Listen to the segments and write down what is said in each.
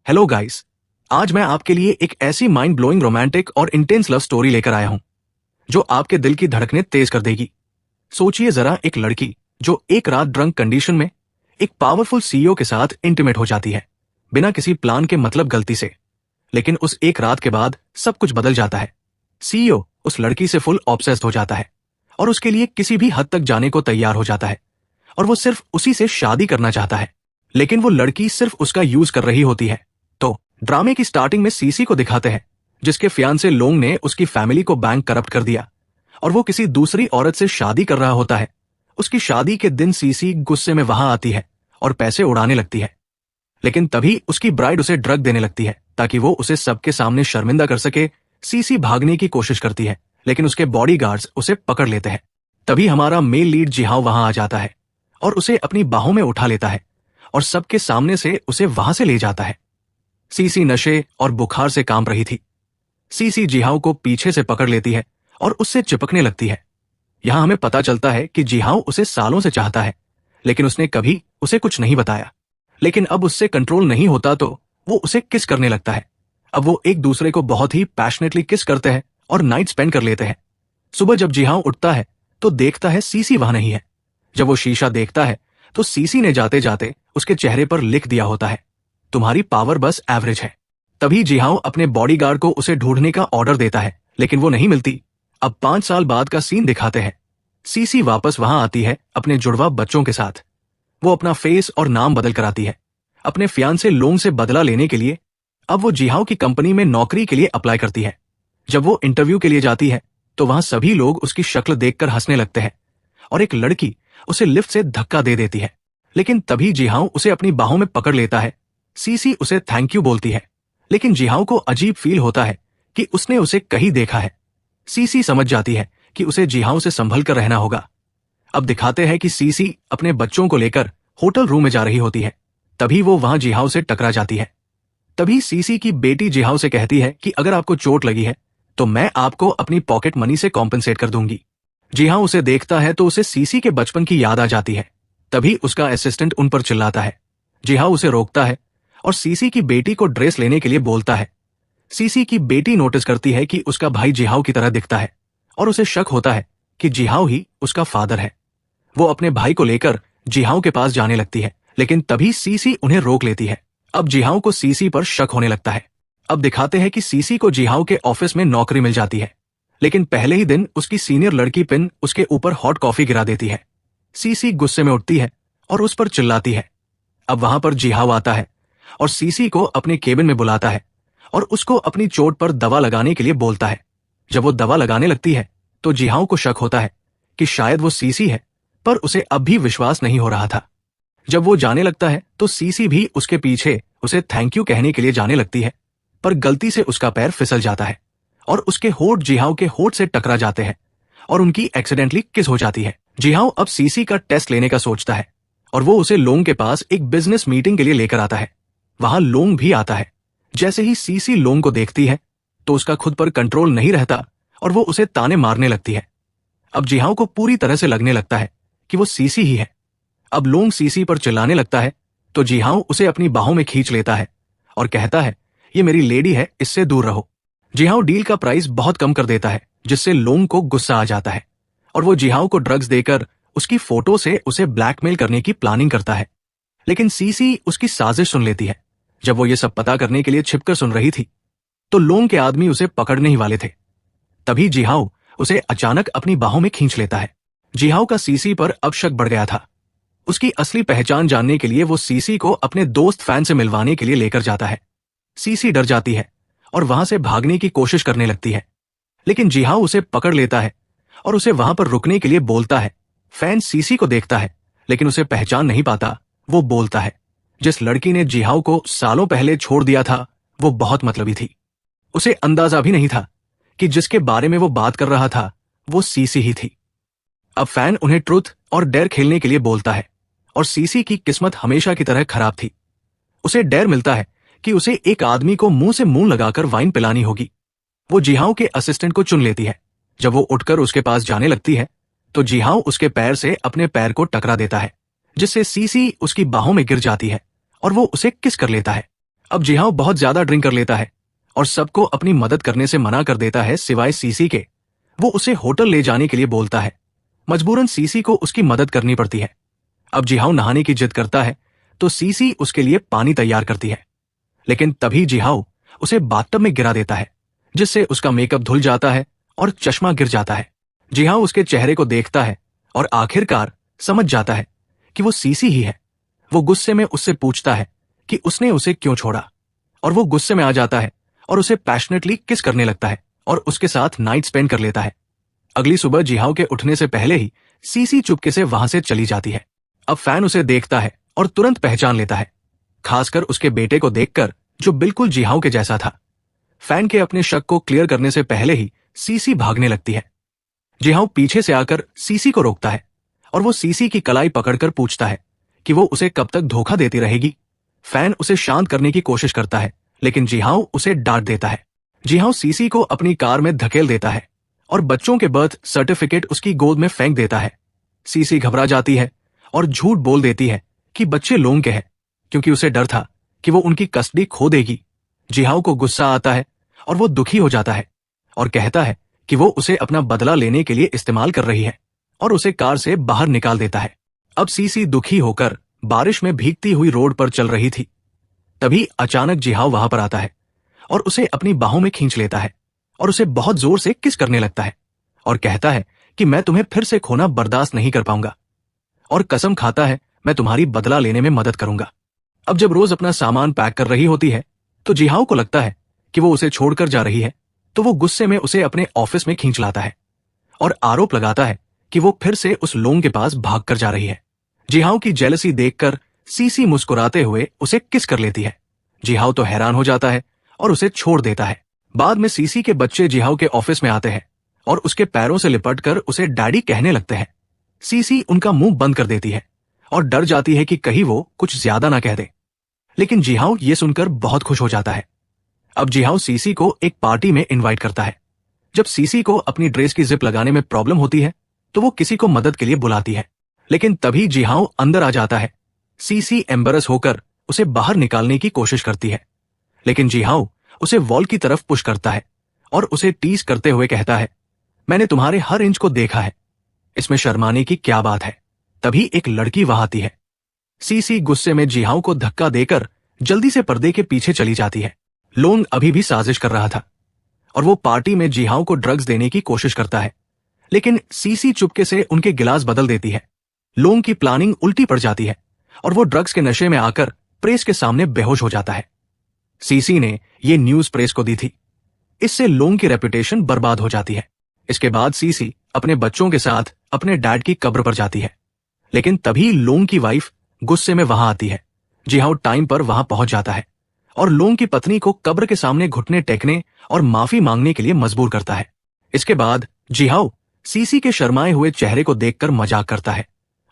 Hello guys. आज मैं आपके लिए एक ऐसी माइंड ब्लोइंग रोमांटिक और इंटेंस लव स्टोरी लेकर आया हूं जो आपके दिल की धड़कनें तेज कर देगी। सोचिए जरा, एक लड़की जो एक रात ड्रंक कंडीशन में एक पावरफुल सीईओ के साथ इंटीमेट हो जाती है, बिना किसी प्लान के, मतलब गलती से। लेकिन उस एक रात के बाद सब कुछ बदल जाता है। सीईओ उस लड़की से फुल ऑब्सेस्ड हो जाता है और उसके लिए किसी भी हद तक जाने को तैयार हो जाता है और वो सिर्फ उसी से शादी करना चाहता है। लेकिन वो लड़की सिर्फ उसका यूज कर रही होती है। तो ड्रामे की स्टार्टिंग में सीसी को दिखाते हैं, जिसके फियांसे लोंग ने उसकी फैमिली को बैंक करप्ट कर दिया और वो किसी दूसरी औरत से शादी कर रहा होता है। उसकी शादी के दिन सीसी गुस्से में वहां आती है और पैसे उड़ाने लगती है। लेकिन तभी उसकी ब्राइड उसे ड्रग देने लगती है ताकि वो उसे सबके सामने शर्मिंदा कर सके। सीसी भागने की कोशिश करती है, लेकिन उसके बॉडीगार्ड्स उसे पकड़ लेते हैं। तभी हमारा मेल लीड जिहाओ वहां आ जाता है और उसे अपनी बाहों में उठा लेता है और सबके सामने से उसे वहां से ले जाता है। सीसी नशे और बुखार से कांप रही थी। सीसी जिहाओ को पीछे से पकड़ लेती है और उससे चिपकने लगती है। यहां हमें पता चलता है कि जिहाओ उसे सालों से चाहता है, लेकिन उसने कभी उसे कुछ नहीं बताया। लेकिन अब उससे कंट्रोल नहीं होता तो वो उसे किस करने लगता है। अब वो एक दूसरे को बहुत ही पैशनेटली किस करते हैं और नाइट स्पेंड कर लेते हैं। सुबह जब जिहाओ उठता है तो देखता है सीसी वहां नहीं है। जब वो शीशा देखता है तो सीसी ने जाते जाते उसके चेहरे पर लिख दिया होता है, तुम्हारी पावर बस एवरेज है। तभी जिहाओ अपने बॉडीगार्ड को उसे ढूंढने का ऑर्डर देता है, लेकिन वो नहीं मिलती। अब 5 साल बाद का सीन दिखाते हैं। सीसी वापस वहां आती है अपने जुड़वा बच्चों के साथ। वो अपना फेस और नाम बदल कर आती है अपने फियांसे लोंग से बदला लेने के लिए। अब वो जिहाओ की कंपनी में नौकरी के लिए अप्लाई करती है। जब वो इंटरव्यू के लिए जाती है तो वहां सभी लोग उसकी शक्ल देखकर हंसने लगते हैं और एक लड़की उसे लिफ्ट से धक्का दे देती है। लेकिन तभी जिहाओ उसे अपनी बाहों में पकड़ लेता है। सीसी उसे थैंक यू बोलती है, लेकिन जिहाओ को अजीब फील होता है कि उसने उसे कहीं देखा है। सीसी समझ जाती है कि उसे जिहाओ से संभल कर रहना होगा। अब दिखाते हैं कि सीसी अपने बच्चों को लेकर होटल रूम में जा रही होती है। तभी वो वहां जिहाओ से टकरा जाती है। तभी सीसी की बेटी जिहाओ से कहती है कि अगर आपको चोट लगी है तो मैं आपको अपनी पॉकेट मनी से कॉम्पेंसेट कर दूंगी। जिहाओ उसे देखता है तो उसे सीसी के बचपन की याद आ जाती है। तभी उसका असिस्टेंट उन पर चिल्लाता है। जिहाओ उसे रोकता है और सीसी की बेटी को ड्रेस लेने के लिए बोलता है। सीसी की बेटी नोटिस करती है कि उसका भाई जिहाओ की तरह दिखता है और उसे शक होता है कि जिहाओ ही उसका फादर है। वो अपने भाई को लेकर जिहाओ के पास जाने लगती है, लेकिन तभी सीसी उन्हें रोक लेती है। अब जिहाओ को सीसी पर शक होने लगता है। अब दिखाते हैं कि सीसी को जिहाओ के ऑफिस में नौकरी मिल जाती है, लेकिन पहले ही दिन उसकी सीनियर लड़की पिन उसके ऊपर हॉट कॉफी गिरा देती है। सीसी गुस्से में उठती है और उस पर चिल्लाती है। अब वहां पर जिहाओ आता है और सीसी को अपने केबिन में बुलाता है और उसको अपनी चोट पर दवा लगाने के लिए बोलता है। जब वो दवा लगाने लगती है तो जिहाओ को शक होता है कि शायद वो सीसी है, पर उसे अब भी विश्वास नहीं हो रहा था। जब वो जाने लगता है तो सीसी भी उसके पीछे उसे थैंक यू कहने के लिए जाने लगती है, पर गलती से उसका पैर फिसल जाता है और उसके होठ जिहाओ के होठ से टकरा जाते हैं और उनकी एक्सीडेंटली किस हो जाती है। जिहाओ अब सीसी का टेस्ट लेने का सोचता है और वो उसे लोंग के पास एक बिजनेस मीटिंग के लिए लेकर आता है। वहां लोंग भी आता है। जैसे ही सीसी लोंग को देखती है तो उसका खुद पर कंट्रोल नहीं रहता और वो उसे ताने मारने लगती है। अब जिहाओ को पूरी तरह से लगने लगता है कि वो सीसी ही है। अब लोंग सीसी पर चिल्लाने लगता है तो जिहाओ उसे अपनी बाहों में खींच लेता है और कहता है, ये मेरी लेडी है, इससे दूर रहो। जिहाओ डील का प्राइस बहुत कम कर देता है, जिससे लोंग को गुस्सा आ जाता है और वो जिहाओ को ड्रग्स देकर उसकी फोटो से उसे ब्लैकमेल करने की प्लानिंग करता है। लेकिन सीसी उसकी साजिश सुन लेती है। जब वो ये सब पता करने के लिए छिपकर सुन रही थी तो लोंग के आदमी उसे पकड़ने ही वाले थे। तभी जिहाओ उसे अचानक अपनी बाहों में खींच लेता है। जिहाओ का सीसी पर अब शक बढ़ गया था। उसकी असली पहचान जानने के लिए वो सीसी को अपने दोस्त फैन से मिलवाने के लिए लेकर जाता है। सीसी डर जाती है और वहां से भागने की कोशिश करने लगती है, लेकिन जिहाओ उसे पकड़ लेता है और उसे वहां पर रुकने के लिए बोलता है। फैन सीसी को देखता है, लेकिन उसे पहचान नहीं पाता। वो बोलता है, जिस लड़की ने जिहाओ को सालों पहले छोड़ दिया था वो बहुत मतलबी थी। उसे अंदाजा भी नहीं था कि जिसके बारे में वो बात कर रहा था वो सीसी ही थी। अब फैन उन्हें ट्रुथ और डेयर खेलने के लिए बोलता है और सीसी की किस्मत हमेशा की तरह खराब थी। उसे डेयर मिलता है कि उसे एक आदमी को मुंह से मुंह लगाकर वाइन पिलानी होगी। वो जिहाओ के असिस्टेंट को चुन लेती है। जब वो उठकर उसके पास जाने लगती है तो जिहाओ उसके पैर से अपने पैर को टकरा देता है, जिससे सीसी उसकी बाहों में गिर जाती है और वो उसे किस कर लेता है। अब जिहाओ बहुत ज्यादा ड्रिंक कर लेता है और सबको अपनी मदद करने से मना कर देता है सिवाय सीसी के। वो उसे होटल ले जाने के लिए बोलता है। मजबूरन सीसी को उसकी मदद करनी पड़ती है। अब जिहाओ नहाने की जिद करता है तो सीसी उसके लिए पानी तैयार करती है, लेकिन तभी जिहाओ उसे बाथटब में गिरा देता है, जिससे उसका मेकअप धुल जाता है और चश्मा गिर जाता है। जिहाओ उसके चेहरे को देखता है और आखिरकार समझ जाता है कि वो सीसी ही है। वो गुस्से में उससे पूछता है कि उसने उसे क्यों छोड़ा, और वो गुस्से में आ जाता है और उसे पैशनेटली किस करने लगता है और उसके साथ नाइट स्पेंड कर लेता है। अगली सुबह जिहाओ के उठने से पहले ही सीसी चुपके से वहां से चली जाती है। अब फैन उसे देखता है और तुरंत पहचान लेता है, खासकर उसके बेटे को देखकर जो बिल्कुल जिहाओ के जैसा था। फैन के अपने शक को क्लियर करने से पहले ही सीसी भागने लगती है। जिहाओ पीछे से आकर सीसी को रोकता है और वो सीसी की कलाई पकड़कर पूछता है कि वो उसे कब तक धोखा देती रहेगी। फैन उसे शांत करने की कोशिश करता है, लेकिन जिहाओ उसे डांट देता है। जिहाओ सीसी को अपनी कार में धकेल देता है और बच्चों के बर्थ सर्टिफिकेट उसकी गोद में फेंक देता है। सीसी घबरा जाती है और झूठ बोल देती है कि बच्चे लोगों के हैं, क्योंकि उसे डर था कि वो उनकी कस्टडी खो देगी। जिहाओ को गुस्सा आता है और वो दुखी हो जाता है और कहता है कि वो उसे अपना बदला लेने के लिए इस्तेमाल कर रही है, और उसे कार से बाहर निकाल देता है। अब सीसी दुखी होकर बारिश में भीगती हुई रोड पर चल रही थी। तभी अचानक जिहाओ वहां पर आता है और उसे अपनी बाहों में खींच लेता है और उसे बहुत जोर से किस करने लगता है और कहता है कि मैं तुम्हें फिर से खोना बर्दाश्त नहीं कर पाऊंगा, और कसम खाता है मैं तुम्हारी बदला लेने में मदद करूंगा। अब जब रोज अपना सामान पैक कर रही होती है तो जिहाओ को लगता है कि वो उसे छोड़कर जा रही है, तो वो गुस्से में उसे अपने ऑफिस में खींच लाता है और आरोप लगाता है कि वो फिर से उस लोंग के पास भाग कर जा रही है। जिहाओ की जेलसी देखकर सीसी मुस्कुराते हुए उसे किस कर लेती है। जिहाओ तो हैरान हो जाता है और उसे छोड़ देता है। बाद में सीसी के बच्चे जिहाओ के ऑफिस में आते हैं और उसके पैरों से लिपटकर उसे डैडी कहने लगते हैं। सीसी उनका मुंह बंद कर देती है और डर जाती है कि कहीं वो कुछ ज्यादा ना कह दे, लेकिन जिहाओ ये सुनकर बहुत खुश हो जाता है। अब जिहाओ सीसी को एक पार्टी में इनवाइट करता है। जब सीसी को अपनी ड्रेस की जिप लगाने में प्रॉब्लम होती है तो वो किसी को मदद के लिए बुलाती है, लेकिन तभी जिहाओ अंदर आ जाता है। सीसी एम्बेरस होकर उसे बाहर निकालने की कोशिश करती है, लेकिन जिहाओ उसे वॉल की तरफ पुश करता है और उसे टीज करते हुए कहता है, मैंने तुम्हारे हर इंच को देखा है, इसमें शर्माने की क्या बात है। तभी एक लड़की वहां आती है। सीसी गुस्से में जिहाओ को धक्का देकर जल्दी से पर्दे के पीछे चली जाती है। लोंग अभी भी साजिश कर रहा था और वो पार्टी में जिहाओ को ड्रग्स देने की कोशिश करता है, लेकिन सीसी चुपके से उनके गिलास बदल देती है। लोंग की प्लानिंग उल्टी पड़ जाती है और वो ड्रग्स के नशे में आकर प्रेस के सामने बेहोश हो जाता है। सीसी ने ये न्यूज प्रेस को दी थी। इससे लोंग की रेपुटेशन बर्बाद हो जाती है। इसके बाद सीसी अपने बच्चों के साथ अपने डैड की कब्र पर जाती है, लेकिन तभी लोंग की वाइफ गुस्से में वहां आती है। जिहाओ टाइम पर वहां पहुंच जाता है और लोंग की पत्नी को कब्र के सामने घुटने टेकने और माफी मांगने के लिए मजबूर करता है। इसके बाद जिहाओ सीसी के शर्माए हुए चेहरे को देखकर मजाक करता है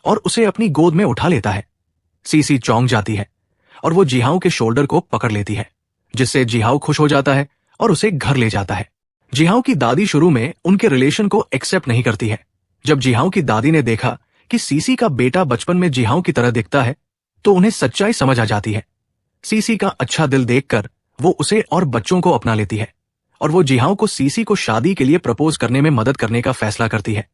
और उसे अपनी गोद में उठा लेता है। सीसी चौंक जाती है और वो जिहाओ के शोल्डर को पकड़ लेती है, जिससे जिहाओ खुश हो जाता है और उसे घर ले जाता है। जिहाओ की दादी शुरू में उनके रिलेशन को एक्सेप्ट नहीं करती है। जब जिहाओ की दादी ने देखा कि सीसी का बेटा बचपन में जिहाओ की तरह दिखता है तो उन्हें सच्चाई समझ आ जाती है। सीसी का अच्छा दिल देखकर वो उसे और बच्चों को अपना लेती है और वो जिहाओ को सीसी को शादी के लिए प्रपोज करने में मदद करने का फैसला करती है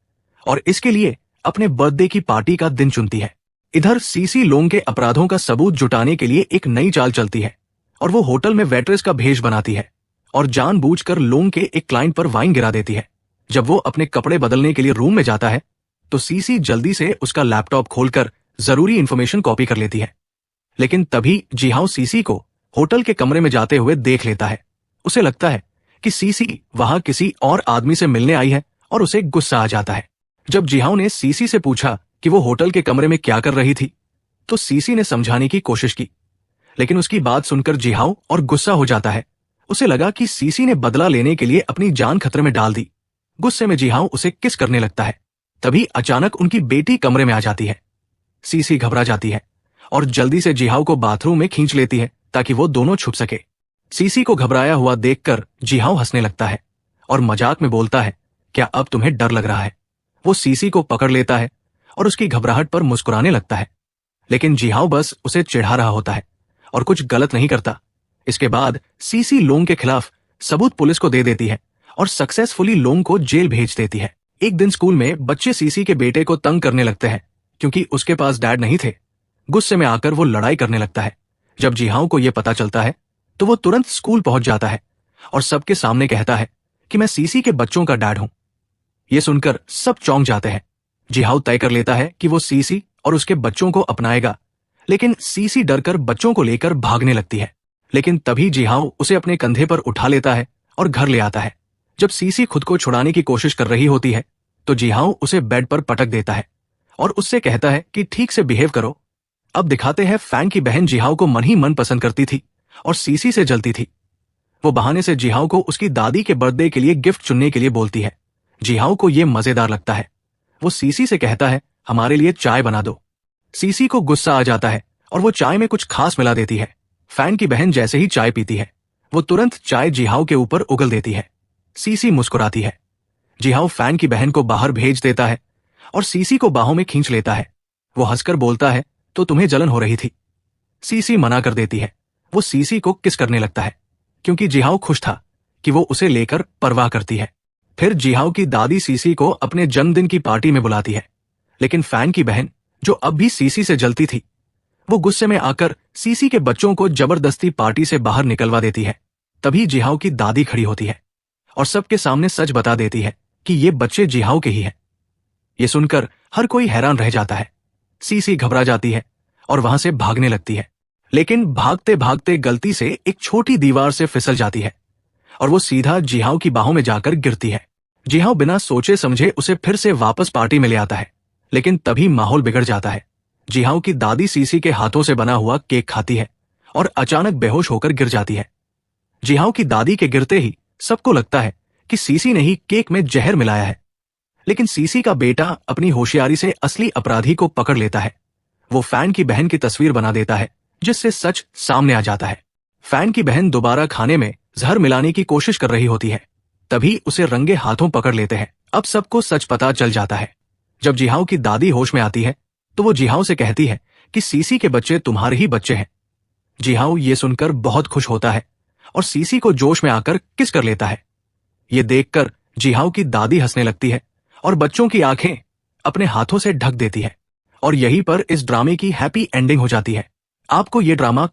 और इसके लिए अपने बर्थडे की पार्टी का दिन चुनती है। इधर सीसी लोंग के अपराधों का सबूत जुटाने के लिए एक नई चाल चलती है और वो होटल में वेट्रेस का भेष बनाती है और जानबूझकर लोंग के एक क्लाइंट पर वाइन गिरा देती है। जब वो अपने कपड़े बदलने के लिए रूम में जाता है तो सीसी जल्दी से उसका लैपटॉप खोलकर जरूरी इंफॉर्मेशन कॉपी कर लेती है, लेकिन तभी जिहाओ सीसी को होटल के कमरे में जाते हुए देख लेता है। उसे लगता है कि सीसी वहां किसी और आदमी से मिलने आई है और उसे गुस्सा आ जाता है। जब जिहाओ ने सीसी से पूछा कि वो होटल के कमरे में क्या कर रही थी तो सीसी ने समझाने की कोशिश की, लेकिन उसकी बात सुनकर जिहाओ और गुस्सा हो जाता है। उसे लगा कि सीसी ने बदला लेने के लिए अपनी जान खतरे में डाल दी। गुस्से में जिहाओ उसे किस करने लगता है। तभी अचानक उनकी बेटी कमरे में आ जाती है। सीसी घबरा जाती है और जल्दी से जिहाओ को बाथरूम में खींच लेती है ताकि वो दोनों छुप सके। सीसी को घबराया हुआ देखकर जिहाओ हंसने लगता है और मजाक में बोलता है, क्या अब तुम्हें डर लग रहा है? वो सीसी को पकड़ लेता है और उसकी घबराहट पर मुस्कुराने लगता है, लेकिन जिहाओ बस उसे चिढ़ा रहा होता है और कुछ गलत नहीं करता। इसके बाद सीसी लोंग के खिलाफ सबूत पुलिस को दे देती है और सक्सेसफुली लोंग को जेल भेज देती है। एक दिन स्कूल में बच्चे सीसी के बेटे को तंग करने लगते हैं क्योंकि उसके पास डैड नहीं थे। गुस्से में आकर वो लड़ाई करने लगता है। जब जीहाओ को यह पता चलता है तो वो तुरंत स्कूल पहुंच जाता है और सबके सामने कहता है कि मैं सीसी के बच्चों का डैड हूं। यह सुनकर सब चौंक जाते हैं। जीहाओ तय कर लेता है कि वो सीसी और उसके बच्चों को अपनाएगा, लेकिन सीसी डरकर बच्चों को लेकर भागने लगती है। लेकिन तभी जीहाओ उसे अपने कंधे पर उठा लेता है और घर ले आता है। जब सीसी खुद को छुड़ाने की कोशिश कर रही होती है तो जीहाओ उसे बेड पर पटक देता है और उससे कहता है कि ठीक से बिहेव करो। अब दिखाते हैं फैंग की बहन जीहाओ को मन ही मन पसंद करती थी और सीसी से जलती थी। वो बहाने से जीहाओ को उसकी दादी के बर्थडे के लिए गिफ्ट चुनने के लिए बोलती है। जीहाओ को यह मजेदार लगता है। वो सीसी से कहता है, हमारे लिए चाय बना दो। सीसी को गुस्सा आ जाता है और वो चाय में कुछ खास मिला देती है। फैंग की बहन जैसे ही चाय पीती है वो तुरंत चाय जीहाओ के ऊपर उगल देती है। सीसी मुस्कुराती है। जीहाओ फैंग की बहन को बाहर भेज देता है और सीसी को बाहों में खींच लेता है। वो हंसकर बोलता है, तो तुम्हें जलन हो रही थी। सीसी मना कर देती है। वो सीसी को किस करने लगता है क्योंकि जीहाओ खुश था कि वो उसे लेकर परवाह करती है। फिर जीहाओ की दादी सीसी को अपने जन्मदिन की पार्टी में बुलाती है, लेकिन फैंग की बहन जो अब भी सीसी से जलती थी वो गुस्से में आकर सीसी के बच्चों को जबरदस्ती पार्टी से बाहर निकलवा देती है। तभी जीहाओ की दादी खड़ी होती है और सबके सामने सच बता देती है कि ये बच्चे जीहाओ के ही हैं। ये सुनकर हर कोई हैरान रह जाता है। सीसी घबरा जाती है और वहां से भागने लगती है, लेकिन भागते भागते गलती से एक छोटी दीवार से फिसल जाती है और वो सीधा जीहाओ की बाहों में जाकर गिरती है। जीहाओ बिना सोचे समझे उसे फिर से वापस पार्टी में ले आता है, लेकिन तभी माहौल बिगड़ जाता है। जीहाओ की दादी सीसी के हाथों से बना हुआ केक खाती है और अचानक बेहोश होकर गिर जाती है। जीहाओ की दादी के गिरते ही सबको लगता है कि सीसी ने ही केक में जहर मिलाया है, लेकिन सीसी का बेटा अपनी होशियारी से असली अपराधी को पकड़ लेता है। वो फैन की बहन की तस्वीर बना देता है, जिससे सच सामने आ जाता है। फैन की बहन दोबारा खाने में जहर मिलाने की कोशिश कर रही होती है, तभी उसे रंगे हाथों पकड़ लेते हैं। अब सबको सच पता चल जाता है। जब जीहाओ की दादी होश में आती है तो वो जीहाओ से कहती है कि सीसी के बच्चे तुम्हारे ही बच्चे हैं। जीहाओ ये सुनकर बहुत खुश होता है और सीसी को जोश में आकर किस कर लेता है। ये देखकर जीहाओ की दादी हंसने लगती है और बच्चों की आंखें अपने हाथों से ढक देती है। और यहीं पर इस ड्रामे की हैप्पी एंडिंग हो जाती है। आपको ये ड्रामा